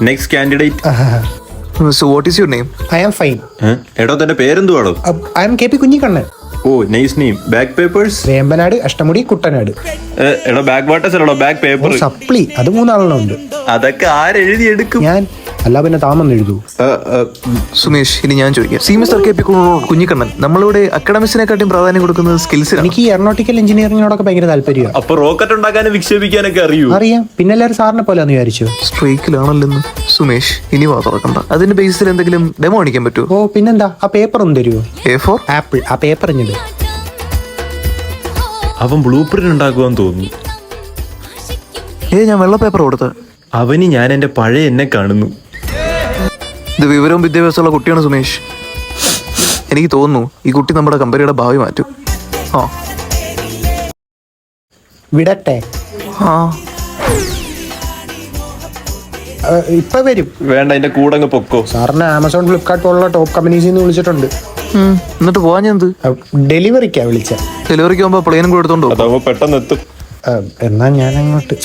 Next candidate. So what is your name? I am fine. എടോ തന്റെ പേരെന്തുവാടോ? I am KP കുഞ്ഞിക്കണ്ണൻ. ഓ nice name. Back papers? Vembanad, Ashtamudi, Kuttanad. എടോ ബാക്ക് വാട്ടേഴ്സ് അല്ലടോ ബാക്ക് പേപ്പർ. സപ്ലി അത് 3 ആളെണ്ണമുണ്ട്. അതൊക്കെ ആരെഴുതി എടുക്കും? ഞാൻ അല്ല പിന്നെ താമെന്ന് എഴുതൂ. സുമേഷ്, ഇനി ഞാൻ ചോദിക്കാം. സി മിസ്റ്റർ KP കുഞ്ഞിക്കണ്ണൻ, നമ്മളിവിടെ അക്കാഡമിക്സിനെക്കാട്ടും പ്രാധാന്യം കൊടുക്കുന്നത് സ്കിൽസിനാണ്. എനിക്ക് ഈ എയറോനോട്ടിക്കൽ എഞ്ചിനീയറിംഗിനോടൊക്കെ ഭയങ്കര താല്പര്യമാണ്. അപ്പൊ റോക്കറ്റ് ഉണ്ടാക്കാനും വിക്ഷേപിക്കാനൊക്കെ അറിയൂ? അറിയാം. പിന്നെ എല്ലാവരും സാറിനെ പോലെ എന്ന് വിചാരിച്ചു. സ്ട്രൈക്കിലാണല്ലെന്ന്. സുമേഷ്, ഇനി വാ തുറക്കണ്ട. അതിന്റെ ബേസിൽ എന്തെങ്കിലും ഡെമോ കാണിക്കാൻ പറ്റുമോ? ഓ പിന്നെന്താ, ആ പേപ്പർ ഒന്ന് തരുമോ? A4 apple. ആ പേപ്പർ ഇഞ്ഞിട്. അവൻ ബ്ലൂ പ്രിന്റ് ഉണ്ടാക്കുവാന്ന് തോന്നുന്നു. ഞാൻ വെള്ള പേപ്പർ കൊടുത്ത. അവന് ഞാൻ എന്റെ പഴയ എന്നെ കാണുന്നു. ഇത് വിവരവും വിദ്യാഭ്യാസമുള്ള കുട്ടിയാണ് സുമേഷ്. എനിക്ക് തോന്നുന്നു ഈ കുട്ടി നമ്മുടെ കമ്പനിയുടെ ഭാവി മാറ്റും. ആ വിടട്ടെ. ആ ഇപ്പൊ വരും. വേണ്ട, എന്റെ കൂടെ അങ്ങ് പൊക്കോ. സാറിന് ആമസോൺ, ഫ്ലിപ്കാർട്ട് പോലുള്ള ടോപ്പ് കമ്പനീസിൽ നിന്ന് വിളിച്ചിട്ടുണ്ട്. എന്നിട്ട് പോവാൻ ഞാൻ എന്ത്? ഡെലിവറിക്കാ വിളിച്ച. ഡെലിവറിക്ക് പോകുമ്പോ പ്ലെയിനും കൂടെ എടുത്തോണ്ടോ? അതാവുമ്പോ പെട്ടെന്ന് എത്തും. എന്നാ ഞാൻ അങ്ങോട്ട്